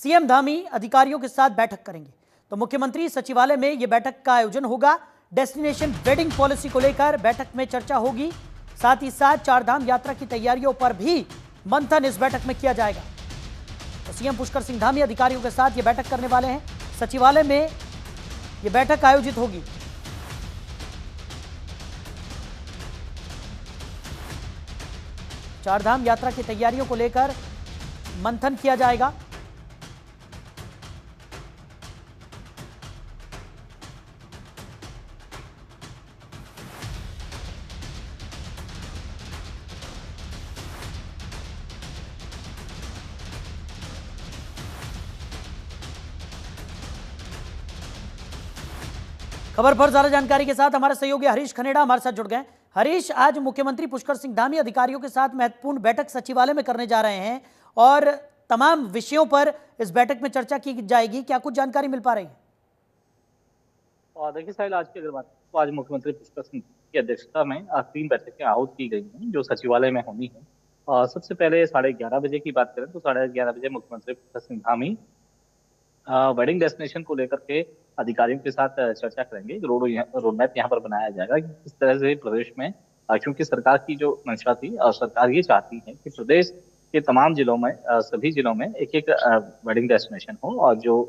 CM Dhami अधिकारियों के साथ बैठक करेंगे। तो मुख्यमंत्री सचिवालय में यह बैठक का आयोजन होगा। डेस्टिनेशन वेडिंग पॉलिसी को लेकर बैठक में चर्चा होगी। साथ ही साथ चारधाम यात्रा की तैयारियों पर भी मंथन इस बैठक में किया जाएगा। तो सीएम पुष्कर सिंह धामी अधिकारियों के साथ यह बैठक करने वाले हैं। सचिवालय में यह बैठक आयोजित होगी। चारधाम यात्रा की तैयारियों को लेकर मंथन किया जाएगा। खबर पर ज्यादा जानकारी के साथ हमारे सहयोगी हरीश खनेड़ा हमारे साथ जुड़ गए। हरीश, आज मुख्यमंत्री पुष्कर सिंह धामी अधिकारियों के साथ महत्वपूर्ण बैठक सचिवालय में करने जा रहे हैं और तमाम विषयों पर इस बैठक में चर्चा की जाएगी। क्या कुछ जानकारी मिल पा रही है? और देखिए साहिल, आज की अगर बात तो आज मुख्यमंत्री पुष्कर सिंह की अध्यक्षता में आज 3 बैठकें आहूत की गई हैं जो सचिवालय में होनी है। और सबसे पहले 11:30 बजे की बात करें तो 11:30 बजे मुख्यमंत्री पुष्कर सिंह धामी वेडिंग डेस्टिनेशन को लेकर के अधिकारियों के साथ चर्चा करेंगे। रोड मैप यहाँ पर बनाया जाएगा कि किस तरह से प्रदेश में, क्योंकि सरकार की जो मंशा थी और सरकार ये चाहती है कि प्रदेश के तमाम जिलों में, सभी जिलों में एक एक वेडिंग डेस्टिनेशन हो और जो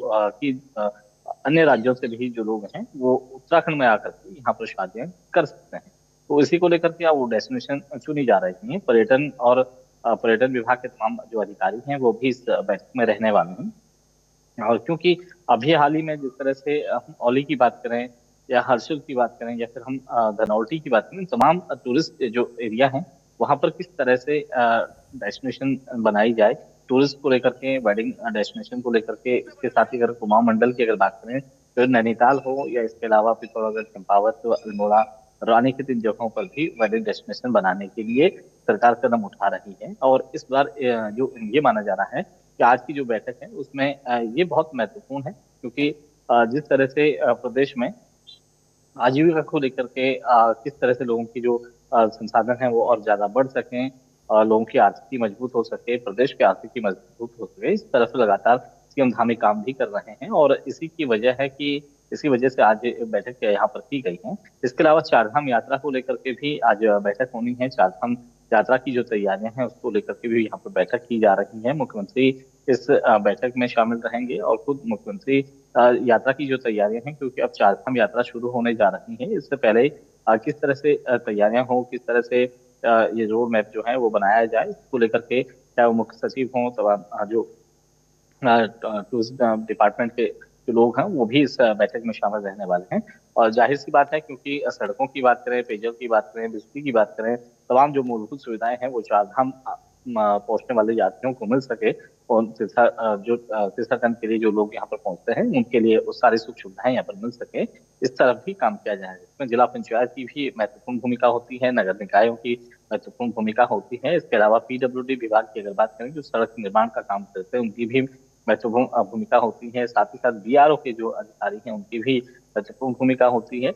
अन्य राज्यों से भी जो लोग हैं वो उत्तराखंड में आकर के यहाँ पर शादियां कर सकते हैं। तो इसी को लेकर के वो डेस्टिनेशन चुनी जा रही है। पर्यटन विभाग के तमाम जो अधिकारी हैं वो भी इस बैठक में रहने वाले हैं। और क्योंकि अभी हाल ही में जिस तरह से हम औली की बात करें या हर्षिल की बात करें या फिर हम धनौल्टी की बात करें, तमाम टूरिस्ट जो एरिया हैं वहां पर किस तरह से डेस्टिनेशन बनाई जाए टूरिस्ट को लेकर के, वेडिंग डेस्टिनेशन को लेकर के। इसके साथ ही अगर कुमाऊं मंडल की अगर बात करें तो नैनीताल हो या इसके अलावा पिथौरागढ़, चंपावत, अल्मोड़ा, रानीखेत, इन जगहों पर भी वेडिंग डेस्टिनेशन बनाने के लिए सरकार कदम उठा रही है। और इस बार जो ये माना जा रहा है कि आज की जो बैठक है उसमें ये बहुत महत्वपूर्ण है, क्योंकि जिस तरह से प्रदेश में आजीविका को लेकर के किस तरह से लोगों की जो संसाधन है वो और ज्यादा बढ़ सकें, लोगों की आर्थिकी मजबूत हो सके, प्रदेश की आर्थिकी मजबूत हो सके, इस तरह से लगातार सीएम धामी काम भी कर रहे हैं। और इसी वजह से आज बैठक यहाँ पर की गई है। इसके अलावा चारधाम यात्रा को लेकर के भी आज बैठक होनी है। चारधाम यात्रा की जो तैयारियां हैं उसको लेकर के भी यहाँ पर बैठक की जा रही है। मुख्यमंत्री इस बैठक में शामिल रहेंगे और खुद मुख्यमंत्री यात्रा की जो तैयारियां हैं, क्योंकि अब चारधाम यात्रा शुरू होने जा रही है, इससे पहले किस तरह से तैयारियां हो, किस तरह से ये रोड मैप जो है वो बनाया जाए, इसको लेकर के चाहे वो मुख्य सचिव हों, तमाम जो टूरिज्म डिपार्टमेंट के जो लोग हैं वो भी इस बैठक में शामिल रहने वाले हैं। और जाहिर सी बात है, क्योंकि सड़कों की बात करें, पेयजल की बात करें, बिजली की बात करें, तमाम जो मूलभूत सुविधाएं हैं वो चारधाम पहुंचने वाले यात्रियों को मिल सके और तीर्थाटन के लिए जो लोग यहाँ पर पहुंचते हैं उनके लिए वो सारी सुख सुविधाएं यहाँ पर मिल सके, इस तरफ भी काम किया जाए। इसमें जिला पंचायत की भी महत्वपूर्ण भूमिका होती है, नगर निकायों की महत्वपूर्ण भूमिका होती है। इसके अलावा पीडब्ल्यूडी विभाग की अगर बात करें जो सड़क निर्माण का काम करते हैं उनकी भी महत्वपूर्ण भूमिका होती है। साथ ही साथ बीआरओ के जो अधिकारी हैं उनकी भी महत्वपूर्ण भूमिका होती है।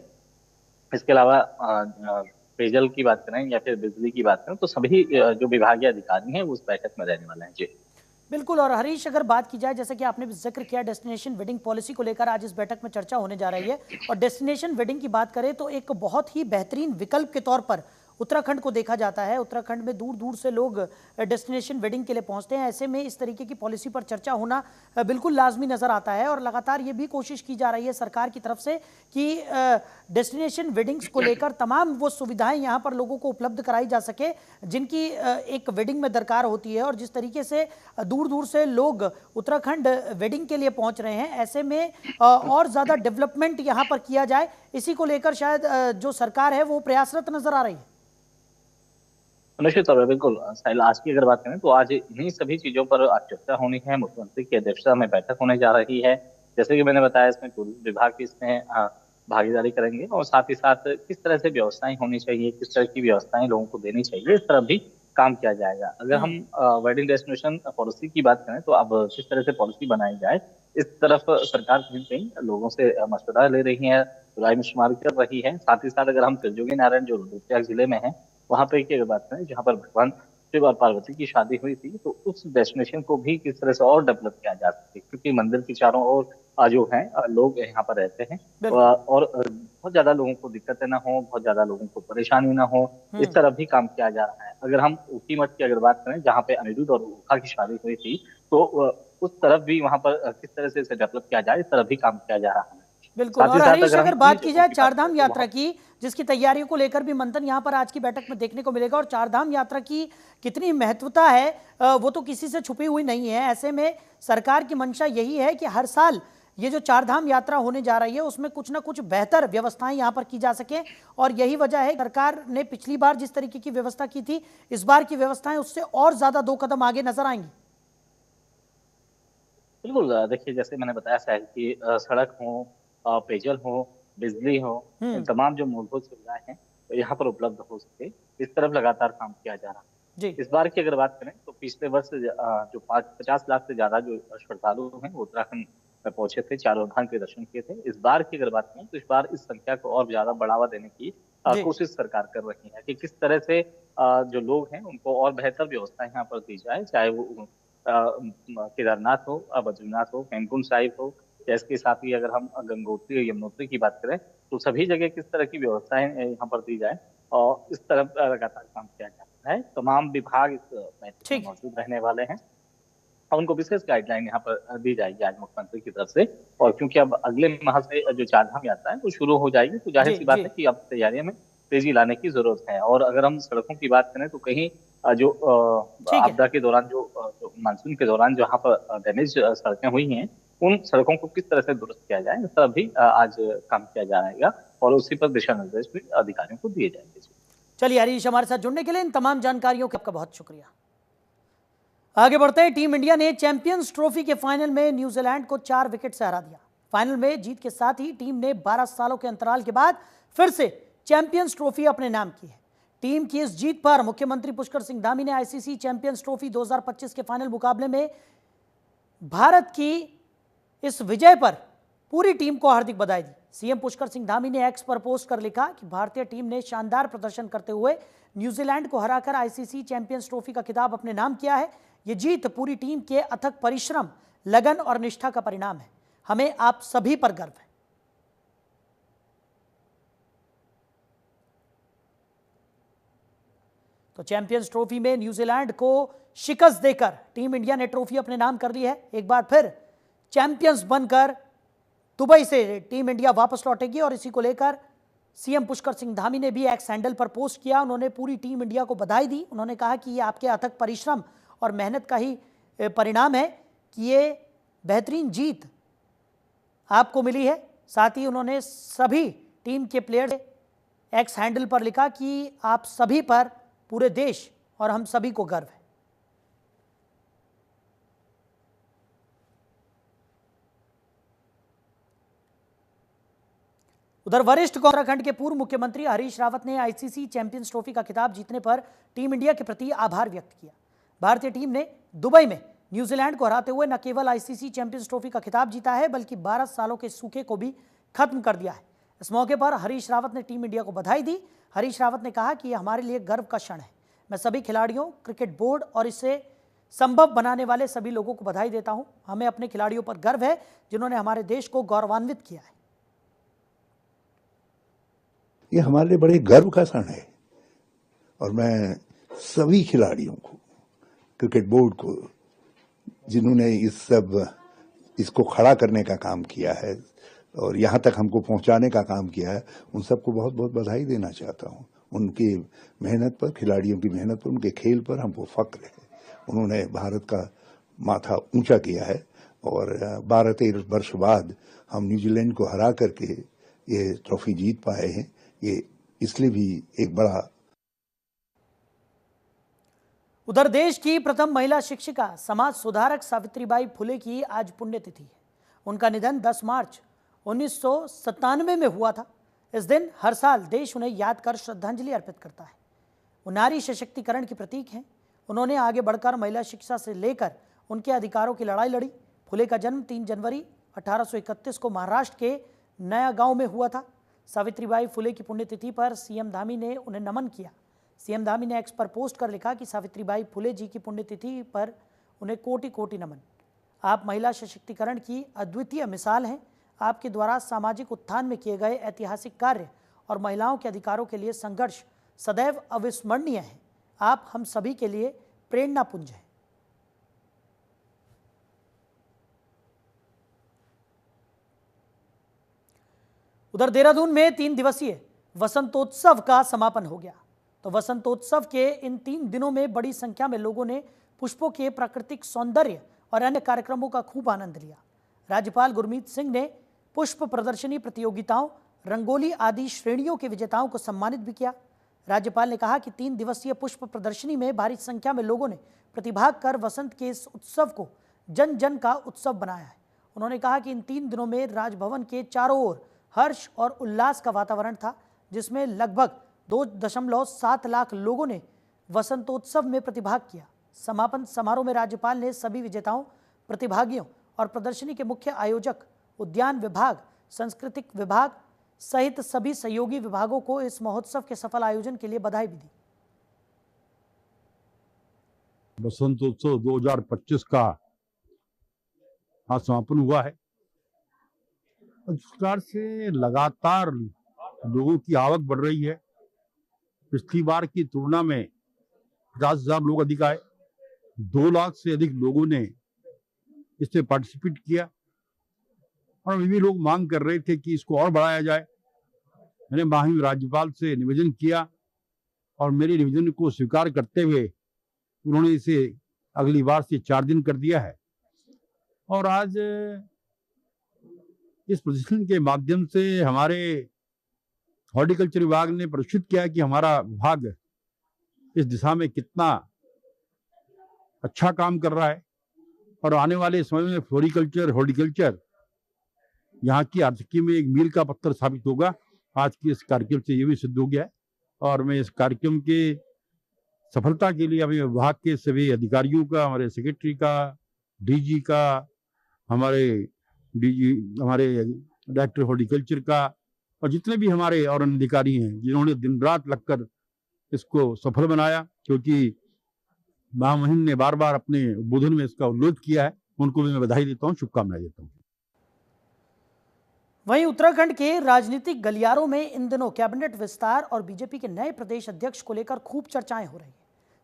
इसके अलावा पेयजल की बात करें या फिर बिजली की बात करें तो सभी जो विभागीय अधिकारी हैं वो उस बैठक में रहने वाले हैं। जी बिल्कुल। और हरीश, अगर बात की जाए, जैसे कि आपने भी जिक्र किया, डेस्टिनेशन वेडिंग पॉलिसी को लेकर आज इस बैठक में चर्चा होने जा रही है। और डेस्टिनेशन वेडिंग की बात करें तो एक बहुत ही बेहतरीन विकल्प के तौर पर उत्तराखंड को देखा जाता है। उत्तराखंड में दूर दूर से लोग डेस्टिनेशन वेडिंग के लिए पहुंचते हैं। ऐसे में इस तरीके की पॉलिसी पर चर्चा होना बिल्कुल लाजमी नज़र आता है। और लगातार ये भी कोशिश की जा रही है सरकार की तरफ से कि डेस्टिनेशन वेडिंग्स को लेकर तमाम वो सुविधाएं यहाँ पर लोगों को उपलब्ध कराई जा सके जिनकी एक वेडिंग में दरकार होती है। और जिस तरीके से दूर दूर से लोग उत्तराखंड वेडिंग के लिए पहुंच रहे हैं, ऐसे में और ज़्यादा डेवलपमेंट यहाँ पर किया जाए, इसी को लेकर शायद जो सरकार है वो प्रयासरत नजर आ रही है। निश्चित तौर पर बिल्कुल साहिल, आज की अगर बात करें तो आज इन्हीं सभी चीजों पर आज चर्चा होनी है। मुख्यमंत्री की अध्यक्षता में बैठक होने जा रही है। जैसे कि मैंने बताया, इसमें टूरिज्म विभाग भी इसमें भागीदारी करेंगे और साथ ही साथ किस तरह से व्यवस्थाएं होनी चाहिए, किस तरह की व्यवस्थाएं लोगों को देनी चाहिए, इस तरफ भी काम किया जाएगा। अगर हम वेडिंग डेस्टिनेशन पॉलिसी की बात करें तो अब किस तरह से पॉलिसी बनाई जाए, इस तरफ सरकार कहीं कहीं लोगों से मशवरा ले रही है, राय मशुमारी कर रही है। साथ ही साथ अगर हम त्रिजोगी नारायण जो रुद्रप्रयाग जिले में है वहां पे की अगर बात करें, जहाँ पर भगवान शिव और पार्वती की शादी हुई थी, तो उस डेस्टिनेशन को भी किस तरह से और डेवलप किया जा सके, क्योंकि मंदिर के चारों ओर जो है लोग यहाँ पर रहते हैं। बिल्कुल। और बहुत ज्यादा लोगों को दिक्कतें ना हो, बहुत ज्यादा लोगों को परेशानी ना हो, इस तरफ भी काम किया जा रहा है। अगर हम ऊटी मठ की अगर बात करें, जहाँ पे अनिरुद्ध और उषा की शादी हुई थी, तो उस तरफ भी वहां पर किस तरह से इसे डेवलप किया जाए, इस तरफ भी काम किया जा रहा है। बिल्कुल। साथ ही और साथ हरीश, अगर हम अगर अन्य बात की जगहों जाए की बात करें चारधाम तो यात्रा वहां की, जिसकी तैयारियों को लेकर भी मंथन यहाँ पर आज की बैठक में देखने को मिलेगा, और चारधाम यात्रा की कितनी महत्वता है वो तो किसी से छुपी हुई नहीं है। ऐसे में सरकार की मंशा यही है कि हर साल ये जो चारधाम यात्रा होने जा रही है उसमें कुछ ना कुछ बेहतर व्यवस्थाएं यहाँ पर की जा सके, और यही वजह है सरकार ने पिछली बार जिस तरीके की व्यवस्था की थी, इस बार की व्यवस्थाएं उससे और ज्यादा 2 कदम आगे नजर आएंगी। बिल्कुल। देखिए, जैसे मैंने बताया शायद कि सड़क हो, पेयजल हो, बिजली हो, इन हम्म। तमाम जो मूलभूत सुविधाएं हैं तो यहाँ पर उपलब्ध हो सके, इस तरफ लगातार काम किया जा रहा है। जी इस बार की अगर बात करें तो पिछले वर्ष जो 50 लाख से ज्यादा जो श्रद्धालु हैं वो उत्तराखंड में पहुंचे थे, चारों धाम के दर्शन किए थे। इस बार की अगर बात करें तो इस बार इस संख्या को और ज्यादा बढ़ावा देने की जी। कोशिश सरकार कर रही है कि किस तरह से जो लोग हैं उनको और बेहतर व्यवस्था यहाँ पर दी जाए, चाहे वो केदारनाथ हो, बद्रीनाथ हो, हेमकुंड साहिब हो, या इसके साथ ही अगर हम गंगोत्री और यमुनोत्री की बात करें तो सभी जगह किस तरह की व्यवस्थाएं यहाँ पर दी जाए, और इस तरफ लगातार काम किया जा रहा है। तमाम विभाग इस बैठक में ठीक है। मौजूद रहने वाले हैं और उनको विशेष गाइडलाइन यहाँ पर दी जाएगी आज मुख्यमंत्री की तरफ से। और क्योंकि अब अगले माह से जो चारधाम यात्रा है वो शुरू हो जाएगी, तो जाहिर जी सी बात जी। है कि अब तैयारियों में तेजी लाने की जरूरत है। और अगर हम सड़कों की बात करें तो कहीं जो ठीक है। आपदा के दौरान जो मानसून के दौरान जहाँ पर डैमेज सड़कें हुई हैं, उन सड़कों को किस तरह से दुरुस्त किया जाए, इस तरह भी आज काम किया जाएगा और उसी पर दिशा निर्देश भी अधिकारियों को दिए जाएंगे। चलिए हरीश, हमारे साथ जुड़ने के लिए, इन तमाम जानकारियों का आपका बहुत शुक्रिया। आगे बढ़ते हैं। टीम इंडिया ने चैंपियंस ट्रॉफी के फाइनल में न्यूजीलैंड को 4 विकेट से हरा दिया। फाइनल में जीत के साथ ही टीम ने 12 सालों के अंतराल के बाद फिर से चैंपियंस ट्रॉफी अपने नाम की है। टीम की इस जीत पर मुख्यमंत्री पुष्कर सिंह धामी ने आईसीसी चैंपियंस ट्रॉफी 2025 के फाइनल मुकाबले में भारत की इस विजय पर पूरी टीम को हार्दिक बधाई दी। सीएम पुष्कर सिंह धामी ने एक्स पर पोस्ट कर लिखा कि भारतीय टीम ने शानदार प्रदर्शन करते हुए न्यूजीलैंड को हराकर आईसीसी चैंपियंस ट्रॉफी का खिताब अपने नाम किया है। ये जीत पूरी टीम के अथक परिश्रम, लगन और निष्ठा का परिणाम है। हमें आप सभी पर गर्व है। तो चैंपियंस ट्रॉफी में न्यूजीलैंड को शिकस्त देकर टीम इंडिया ने ट्रॉफी अपने नाम कर ली है। एक बार फिर चैंपियंस बनकर दुबई से टीम इंडिया वापस लौटेगी, और इसी को लेकर सीएम पुष्कर सिंह धामी ने भी एक्स हैंडल पर पोस्ट किया। उन्होंने पूरी टीम इंडिया को बधाई दी। उन्होंने कहा कि ये आपके अथक परिश्रम और मेहनत का ही परिणाम है कि ये बेहतरीन जीत आपको मिली है। साथ ही उन्होंने सभी टीम के प्लेयर्स एक्स हैंडल पर लिखा कि आप सभी पर पूरे देश और हम सभी को गर्व है। उधर वरिष्ठ उत्तराखंड के पूर्व मुख्यमंत्री हरीश रावत ने आईसीसी चैंपियंस ट्रॉफी का खिताब जीतने पर टीम इंडिया के प्रति आभार व्यक्त किया। भारतीय टीम ने दुबई में न्यूजीलैंड को हराते हुए न केवल आईसीसी चैंपियंस ट्रॉफी का खिताब जीता है, बल्कि 12 सालों के सूखे को भी खत्म कर दिया है। इस मौके पर हरीश रावत ने टीम इंडिया को बधाई दी। हरीश रावत ने कहा कि यह हमारे लिए गर्व का क्षण है। मैं सभी खिलाड़ियों, क्रिकेट बोर्ड और इसे संभव बनाने वाले सभी लोगों को बधाई देता हूं। हमें अपने खिलाड़ियों पर गर्व है जिन्होंने हमारे देश को गौरवान्वित किया है। ये हमारे लिए बड़े गर्व का क्षण है, और मैं सभी खिलाड़ियों को, क्रिकेट बोर्ड को, जिन्होंने इसको खड़ा करने का काम किया है और यहाँ तक हमको पहुँचाने का काम किया है, उन सबको बहुत बहुत बधाई देना चाहता हूँ। उनकी मेहनत पर, खिलाड़ियों की मेहनत पर, उनके खेल पर हमको फक्र है। उन्होंने भारत का माथा ऊंचा किया है, और 12-13 वर्ष बाद हम न्यूजीलैंड को हरा करके ये ट्रॉफी जीत पाए हैं। ये इसलिए भी एक बड़ा। उधर देश की प्रथम महिला शिक्षिका, समाज सुधारक सावित्रीबाई फुले की आज पुण्यतिथि है। उनका निधन 10 मार्च 1997 में हुआ था। इस दिन हर साल देश उन्हें याद कर श्रद्धांजलि अर्पित करता है। वो नारी सशक्तिकरण की प्रतीक हैं। उन्होंने आगे बढ़कर महिला शिक्षा से लेकर उनके अधिकारों की लड़ाई लड़ी। फुले का जन्म 3 जनवरी 1831 को महाराष्ट्र के नया गांव में हुआ था। सावित्रीबाई फुले की पुण्यतिथि पर सीएम धामी ने उन्हें नमन किया। सीएम धामी ने एक्स पर पोस्ट कर लिखा कि सावित्रीबाई फुले जी की पुण्यतिथि पर उन्हें कोटि कोटि नमन। आप महिला सशक्तिकरण की अद्वितीय मिसाल हैं। आपके द्वारा सामाजिक उत्थान में किए गए ऐतिहासिक कार्य और महिलाओं के अधिकारों के लिए संघर्ष सदैव अविस्मरणीय है। आप हम सभी के लिए प्रेरणा पुंज हैं। उधर देहरादून में 3 दिवसीय वसंतोत्सव का समापन हो गया। तो वसंतोत्सव के इन 3 दिनों में बड़ी संख्या में लोगों ने पुष्पों के प्राकृतिक सौंदर्य और अन्य कार्यक्रमों का खूब आनंद लिया। राज्यपाल गुरमीत सिंह ने पुष्प प्रदर्शनी प्रतियोगिताओं, रंगोली आदि श्रेणियों के विजेताओं को सम्मानित भी किया। राज्यपाल ने कहा कि 3 दिवसीय पुष्प प्रदर्शनी में भारी संख्या में लोगों ने प्रतिभाग कर वसंत के इस उत्सव को जन जन का उत्सव बनाया है। उन्होंने कहा कि इन 3 दिनों में राजभवन के चारों ओर हर्ष और उल्लास का वातावरण था, जिसमें लगभग 2.7 लाख लोगों ने वसंतोत्सव में प्रतिभाग किया। समापन समारोह में राज्यपाल ने सभी विजेताओं, प्रतिभागियों और प्रदर्शनी के मुख्य आयोजक, उद्यान विभाग, सांस्कृतिक विभाग सहित सभी सहयोगी विभागों को इस महोत्सव के सफल आयोजन के लिए बधाई भी दी। वसंतोत्सव 2025 का आज समापन हुआ है। इस प्रकार से लगातार लोगों की आवक बढ़ रही है। पिछली बार की तुलना में 50,000 लोग अधिक आए। 2 लाख से अधिक लोगों ने इससे पार्टिसिपेट किया और अभी भी लोग मांग कर रहे थे कि इसको और बढ़ाया जाए। मैंने माननीय राज्यपाल से निवेदन किया और मेरे निवेदन को स्वीकार करते हुए उन्होंने इसे अगली बार से 4 दिन कर दिया है। और आज इस प्रदर्शन के माध्यम से हमारे हॉर्टिकल्चर विभाग ने प्रदर्शित किया कि हमारा विभाग इस दिशा में कितना अच्छा काम कर रहा है और आने वाले समय में फ्लोरिकल्चर, हॉर्टिकल्चर यहाँ की आर्थिकी में एक मील का पत्थर साबित होगा। आज के इस कार्यक्रम से ये भी सिद्ध हो गया है और मैं इस कार्यक्रम के सफलता के लिए अपने विभाग के सभी अधिकारियों का, हमारे सेक्रेटरी का, डीजी का, हमारे डायरेक्टर हॉर्टिकल्चर का और जितने भी हमारे और अधिकारी हैं जिन्होंने दिन रात लगकर इसको सफल बनाया, क्योंकि महामहिम ने बार बार अपने उद्बोधन में इसका उल्लेख किया है, उनको भी मैं बधाई देता हूँ, शुभकामनाएं देता हूँ। वहीं उत्तराखंड के राजनीतिक गलियारों में इन दिनों कैबिनेट विस्तार और बीजेपी के नए प्रदेश अध्यक्ष को लेकर खूब चर्चाएं हो रही हैं।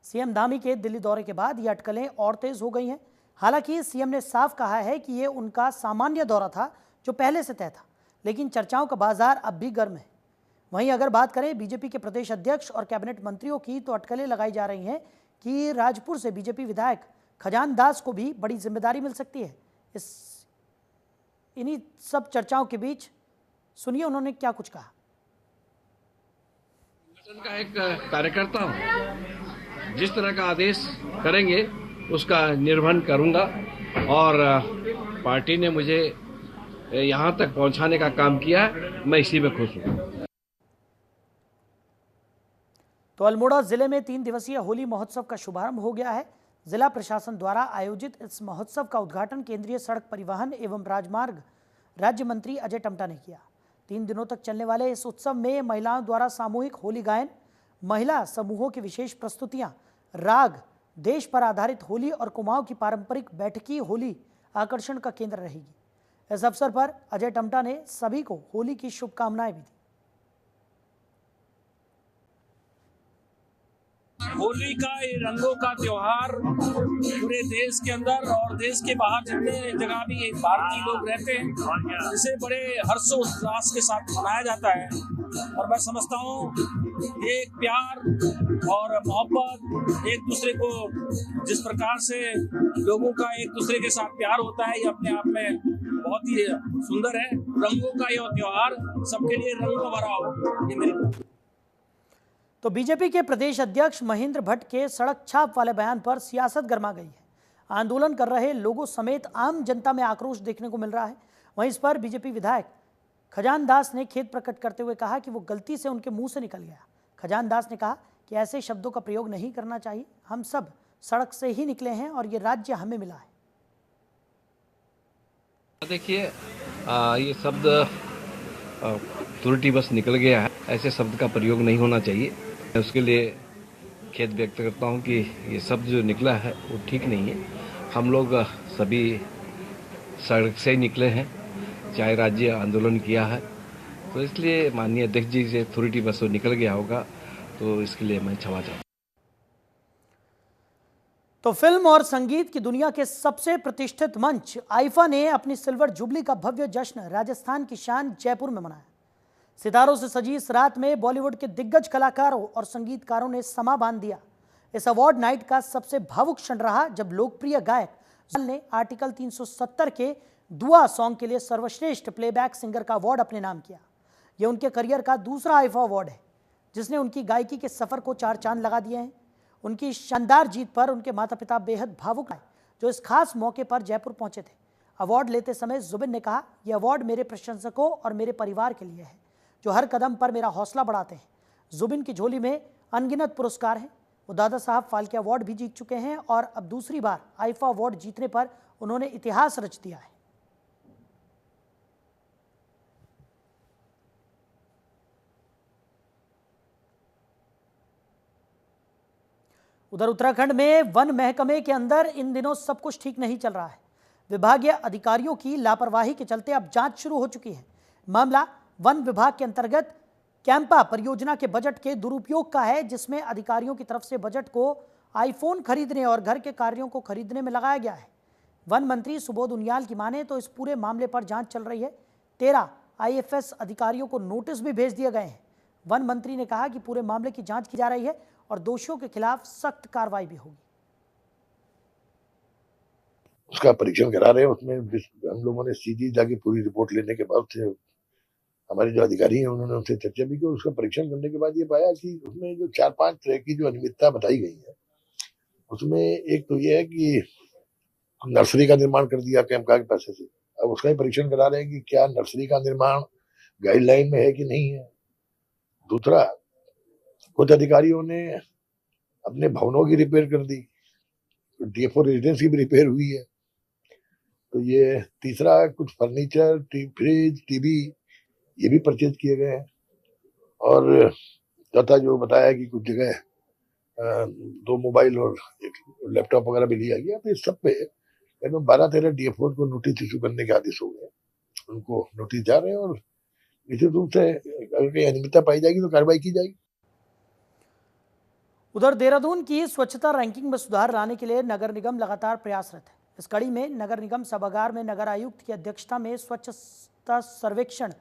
सीएम धामी के दिल्ली दौरे के बाद ये अटकलें और तेज हो गई हैं। हालांकि सीएम ने साफ कहा है कि ये उनका सामान्य दौरा था जो पहले से तय था, लेकिन चर्चाओं का बाजार अब भी गर्म है। वहीं अगर बात करें बीजेपी के प्रदेश अध्यक्ष और कैबिनेट मंत्रियों की, तो अटकलें लगाई जा रही हैं कि राजपुर से बीजेपी विधायक खजान दास को भी बड़ी जिम्मेदारी मिल सकती है। इन्हीं सब चर्चाओं के बीच सुनिए उन्होंने क्या कुछ कहा। संगठन का एक कार्यकर्ता हूं, जिस तरह का आदेश करेंगे उसका निर्वहन करूंगा और पार्टी ने मुझे यहां तक पहुंचाने का काम किया है, मैं इसी में खुश हूं। तो अल्मोड़ा जिले में 3 दिवसीय होली महोत्सव का शुभारंभ हो गया है। जिला प्रशासन द्वारा आयोजित इस महोत्सव का उद्घाटन केंद्रीय सड़क परिवहन एवं राजमार्ग राज्य मंत्री अजय टम्टा ने किया। 3 दिनों तक चलने वाले इस उत्सव में महिलाओं द्वारा सामूहिक होली गायन, महिला समूहों की विशेष प्रस्तुतियां, राग, देश पर आधारित होली और कुमाऊं की पारंपरिक बैठकी होली आकर्षण का केंद्र रहेगी। इस अवसर पर अजय टम्टा ने सभी को होली की शुभकामनाएं भी दी। होली का ये रंगों का त्योहार पूरे देश के अंदर और देश के बाहर जितने जगह भी भारतीय लोग रहते हैं, इसे बड़े हर्षोल्लास के साथ मनाया जाता है। और मैं समझता हूँ एक प्यार और मोहब्बत, एक दूसरे को जिस प्रकार से लोगों का एक दूसरे के साथ प्यार होता है, ये अपने आप में बहुत ही सुंदर है। रंगों का यह त्योहार सबके लिए रंगों भरा हो, ये मेरी। तो बीजेपी के प्रदेश अध्यक्ष महेंद्र भट्ट के सड़क छाप वाले बयान पर सियासत गर्मा गई है। आंदोलन कर रहे लोगों समेत आम जनता में आक्रोश देखने को मिल रहा है। वहीं इस पर बीजेपी विधायक खजान दास ने खेद प्रकट करते हुए कहा कि वो गलती से उनके मुंह से निकल गया। खजान दास ने कहा कि ऐसे शब्दों का प्रयोग नहीं करना चाहिए। हम सब सड़क से ही निकले हैं और ये राज्य हमें मिला है। देखिए, ये शब्द त्रुटि बस निकल गया है, ऐसे शब्द का प्रयोग नहीं होना चाहिए। उसके लिए खेद व्यक्त करता हूं कि ये सब जो निकला है वो ठीक नहीं है। हम लोग सभी सड़क से ही निकले हैं, चाहे राज्य आंदोलन किया है, तो इसलिए माननीय अध्यक्ष जी से अथॉरिटी बस वो निकल गया होगा, तो इसके लिए मैं क्षमा चाहता हूं। तो फिल्म और संगीत की दुनिया के सबसे प्रतिष्ठित मंच आईफा ने अपनी सिल्वर जुबली का भव्य जश्न राजस्थान की शान जयपुर में मनाया। सितारों से सजी इस रात में बॉलीवुड के दिग्गज कलाकारों और संगीतकारों ने समा बांध दिया। इस अवार्ड नाइट का सबसे भावुक क्षण रहा जब लोकप्रिय गायक ने आर्टिकल 370 के दुआ सॉन्ग के लिए सर्वश्रेष्ठ प्लेबैक सिंगर का अवार्ड अपने नाम किया। यह उनके करियर का दूसरा आईफा अवार्ड है जिसने उनकी गायकी के सफर को 4 चांद लगा दिए हैं। उनकी शानदार जीत पर उनके माता पिता बेहद भावुक हैं, जो इस खास मौके पर जयपुर पहुंचे थे। अवार्ड लेते समय जुबिन ने कहा, यह अवार्ड मेरे प्रशंसकों और मेरे परिवार के लिए है, जो हर कदम पर मेरा हौसला बढ़ाते हैं। जुबिन की झोली में अनगिनत पुरस्कार हैं। वो दादा साहब फाल्के अवार्ड भी जीत चुके हैं और अब दूसरी बार आईफा अवार्ड जीतने पर उन्होंने इतिहास रच दिया है। उधर उत्तराखंड में वन महकमे के अंदर इन दिनों सब कुछ ठीक नहीं चल रहा है। विभागीय अधिकारियों की लापरवाही के चलते अब जांच शुरू हो चुकी है। मामला वन विभाग के अंतर्गत कैंपा परियोजना के बजट के दुरुपयोग का है, जिसमें अधिकारियों की तरफ से बजट को आईफोन खरीदने और घर के कार्यों को खरीदने में लगाया गया है। वन मंत्री सुबोध उनियाल की माने तो इस पूरे मामले पर जांच चल रही है। 13 आईएफएस अधिकारियों को नोटिस भी भेज दिए गए हैं। वन मंत्री ने कहा कि पूरे मामले की जांच की जा रही है और दोषियों के खिलाफ सख्त कार्रवाई भी होगी। उसका परीक्षण करा रहे हैं। उसमें हम लोगों ने सीधी जाके पूरी रिपोर्ट लेने के बाद से हमारे जो अधिकारी हैं उन्होंने उनसे चर्चा भी की। उसका परीक्षण करने के बाद ये पाया कि उसमें जो 4-5 तरह की जो अनियमितता बताई गई है, उसमें एक तो ये है कि नर्सरी का निर्माण कर दिया कैंपा के पैसे से। अब उसका ही परीक्षण करा रहे हैं कि क्या नर्सरी का निर्माण गाइडलाइन में है कि नहीं है। दूसरा, कुछ अधिकारियों ने अपने भवनों की रिपेयर कर दी, डीएफओ रेजिडेंस की भी रिपेयर हुई है। तो ये तीसरा, कुछ फर्नीचर, फ्रिज, टीवी ये भी परचेज किए गए हैं। और चौथा जो बताया कि कुछ जगह 2 मोबाइल और 1 लैपटॉप वगैरह भी लिया गया। तो इस सब पे 12-13 डीएफओ को नोटिस इशू करने के आदेश हो गए। उनको नोटिस जा रहे हैं और निश्चित रूप से अगर कहीं अनियमितता पाई जाएगी तो कार्रवाई की जाएगी। उधर देहरादून की स्वच्छता रैंकिंग में सुधार लाने के लिए नगर निगम लगातार प्रयासरत है। इस कड़ी में नगर निगम सभागार में नगर आयुक्त की अध्यक्षता में स्वच्छता सर्वेक्षण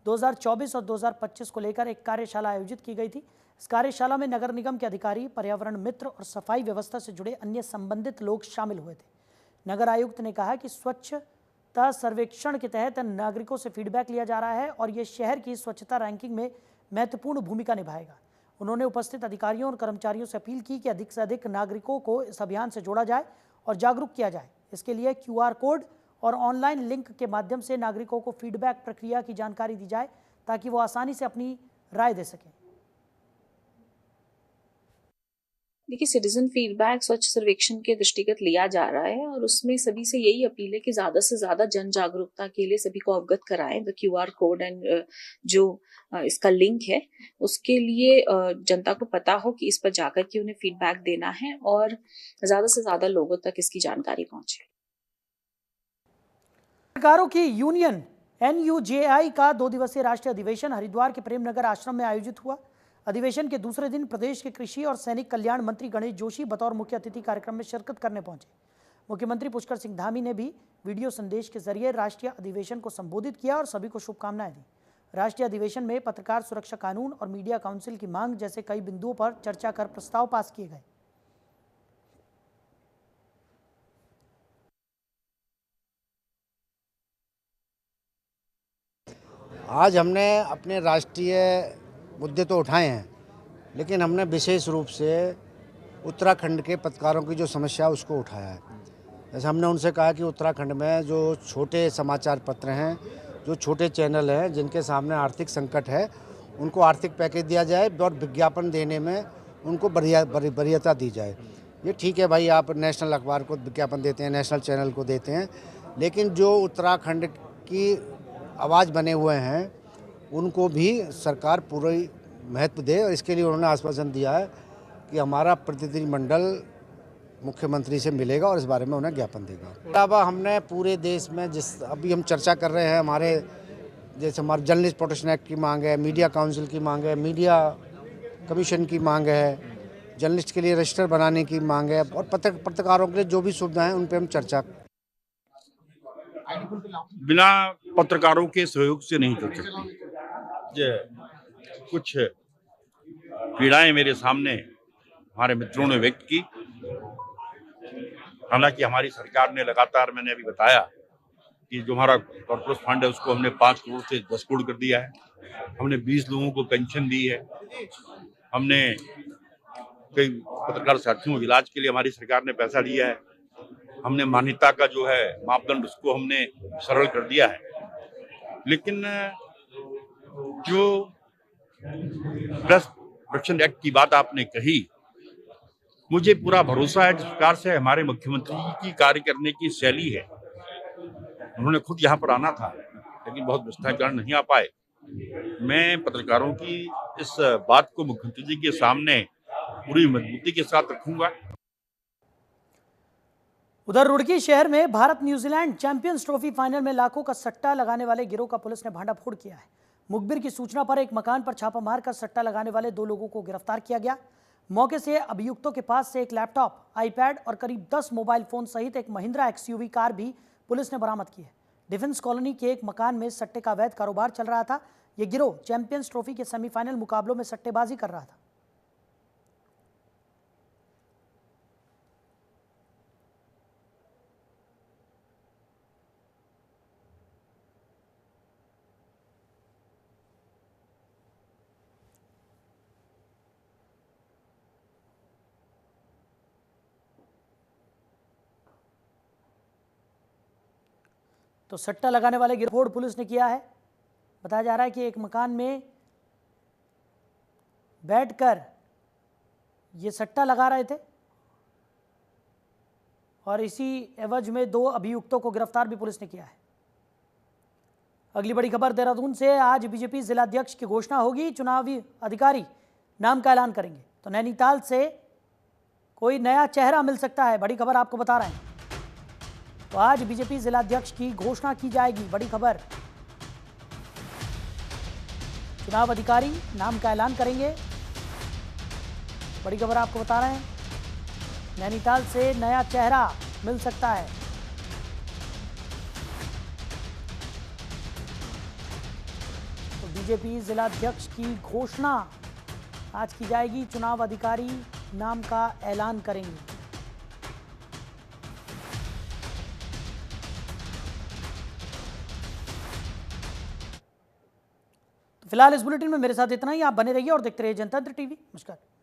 2024 और 2025 को लेकर एक कार्यशाला आयोजित की गई थी। इस कार्यशाला में नगर निगम के अधिकारी, पर्यावरण मित्र और सफाई व्यवस्था से जुड़े अन्य संबंधित लोग शामिल हुए थे। नगर आयुक्त ने कहा कि स्वच्छता सर्वेक्षण के तहत नागरिकों से फीडबैक लिया जा रहा है और ये शहर की स्वच्छता रैंकिंग में महत्वपूर्ण भूमिका निभाएगा। उन्होंने उपस्थित अधिकारियों और कर्मचारियों से अपील की कि अधिक से अधिक नागरिकों को इस अभियान से जोड़ा जाए और जागरूक किया जाए। इसके लिए QR कोड और ऑनलाइन लिंक के माध्यम से नागरिकों को फीडबैक प्रक्रिया की जानकारी दी जाए ताकि वो आसानी से अपनी राय दे सकें। देखिए, सिटीजन फीडबैक स्वच्छ सर्वेक्षण के दृष्टिगत लिया जा रहा है और उसमें सभी से यही अपील है कि ज़्यादा से ज़्यादा जन जागरूकता के लिए सभी को अवगत कराएं। द QR कोड एंड जो इसका लिंक है उसके लिए जनता को पता हो कि इस पर जाकर के उन्हें फीडबैक देना है और ज़्यादा से ज़्यादा लोगों तक इसकी जानकारी पहुंचे। पत्रकारों की यूनियन NUJI का 2 दिवसीय राष्ट्रीय अधिवेशन हरिद्वार के प्रेमनगर आश्रम में आयोजित हुआ। अधिवेशन के दूसरे दिन प्रदेश के कृषि और सैनिक कल्याण मंत्री गणेश जोशी बतौर मुख्य अतिथि कार्यक्रम में शिरकत करने पहुंचे। मुख्यमंत्री पुष्कर सिंह धामी ने भी वीडियो संदेश के जरिए राष्ट्रीय अधिवेशन को संबोधित किया और सभी को शुभकामनाएं दी। राष्ट्रीय अधिवेशन में पत्रकार सुरक्षा कानून और मीडिया काउंसिल की मांग जैसे कई बिंदुओं पर चर्चा कर प्रस्ताव पास किए गए। आज हमने अपने राष्ट्रीय मुद्दे तो उठाए हैं, लेकिन हमने विशेष रूप से उत्तराखंड के पत्रकारों की जो समस्या है उसको उठाया है। जैसे हमने उनसे कहा कि उत्तराखंड में जो छोटे समाचार पत्र हैं, जो छोटे चैनल हैं, जिनके सामने आर्थिक संकट है, उनको आर्थिक पैकेज दिया जाए और विज्ञापन देने में उनको वरीयता दी जाए। ये ठीक है भाई, आप नेशनल अखबार को विज्ञापन देते हैं, नेशनल चैनल को देते हैं, लेकिन जो उत्तराखंड की आवाज़ बने हुए हैं उनको भी सरकार पूरी महत्व दे। और इसके लिए उन्होंने आश्वासन दिया है कि हमारा प्रतिनिधिमंडल मुख्यमंत्री से मिलेगा और इस बारे में उन्हें ज्ञापन देगा। अब हमने पूरे देश में जिस अभी हम चर्चा कर रहे हैं, हमारे जैसे हमारे जर्नलिस्ट प्रोटेक्शन एक्ट की मांग है, मीडिया काउंसिल की मांग है, मीडिया कमीशन की मांग है, जर्नलिस्ट के लिए रजिस्टर बनाने की मांग है और पत्रकारों के लिए जो भी सुविधाएं हैं उन पर हम चर्चा। बिना पत्रकारों के सहयोग से नहीं चल सकती। कुछ पीड़ाएं मेरे सामने हमारे मित्रों ने व्यक्त की। हालांकि हमारी सरकार ने लगातार, मैंने अभी बताया कि जो हमारा कॉर्पोरेट फंड है उसको हमने 5 करोड़ से 10 करोड़ कर दिया है। हमने 20 लोगों को पेंशन दी है। हमने कई पत्रकार साथियों को इलाज के लिए हमारी सरकार ने पैसा दिया है। हमने मान्यता का जो है मापदंड उसको हमने सरल कर दिया है। लेकिन जो प्रेस प्रोटेक्शन एक्ट की बात आपने कही, मुझे पूरा भरोसा है जिस प्रकार से हमारे मुख्यमंत्री की कार्य करने की शैली है। उन्होंने खुद यहाँ पर आना था लेकिन बहुत व्यस्तता के कारण नहीं आ पाए। मैं पत्रकारों की इस बात को मुख्यमंत्री जी के सामने पूरी मजबूती के साथ रखूंगा। उधर रुड़की शहर में Bharat New Zealand champions trophy final में लाखों का सट्टा लगाने वाले गिरोह का पुलिस ने भांडाफोड़ किया है। मुखबिर की सूचना पर एक मकान पर छापा मारकर सट्टा लगाने वाले 2 लोगों को गिरफ्तार किया गया। मौके से अभियुक्तों के पास से एक लैपटॉप, आईपैड और करीब 10 मोबाइल फोन सहित एक महिंद्रा एक्सयूवी कार भी पुलिस ने बरामद की है। डिफेंस कॉलोनी के एक मकान में सट्टे का अवैध कारोबार चल रहा था। यह गिरोह चैंपियंस ट्रॉफी के सेमीफाइनल मुकाबलों में सट्टेबाजी कर रहा था। तो सट्टा लगाने वाले गिरोह पुलिस ने किया है। बताया जा रहा है कि एक मकान में बैठकर ये सट्टा लगा रहे थे और इसी एवज में 2 अभियुक्तों को गिरफ्तार भी पुलिस ने किया है। अगली बड़ी खबर देहरादून से। आज बीजेपी जिलाध्यक्ष की घोषणा होगी, चुनावी अधिकारी नाम का ऐलान करेंगे। तो नैनीताल से कोई नया चेहरा मिल सकता है, बड़ी खबर आपको बता रहे हैं। तो आज बीजेपी जिलाध्यक्ष की घोषणा की जाएगी, बड़ी खबर। चुनाव अधिकारी नाम का ऐलान करेंगे, बड़ी खबर आपको बता रहे हैं। नैनीताल से नया चेहरा मिल सकता है। तो बीजेपी जिलाध्यक्ष की घोषणा आज की जाएगी, चुनाव अधिकारी नाम का ऐलान करेंगे। फिलहाल इस बुलेटिन में मेरे साथ इतना ही। आप बने रहिए और देखते रहिए जनतंत्र टीवी। नमस्कार।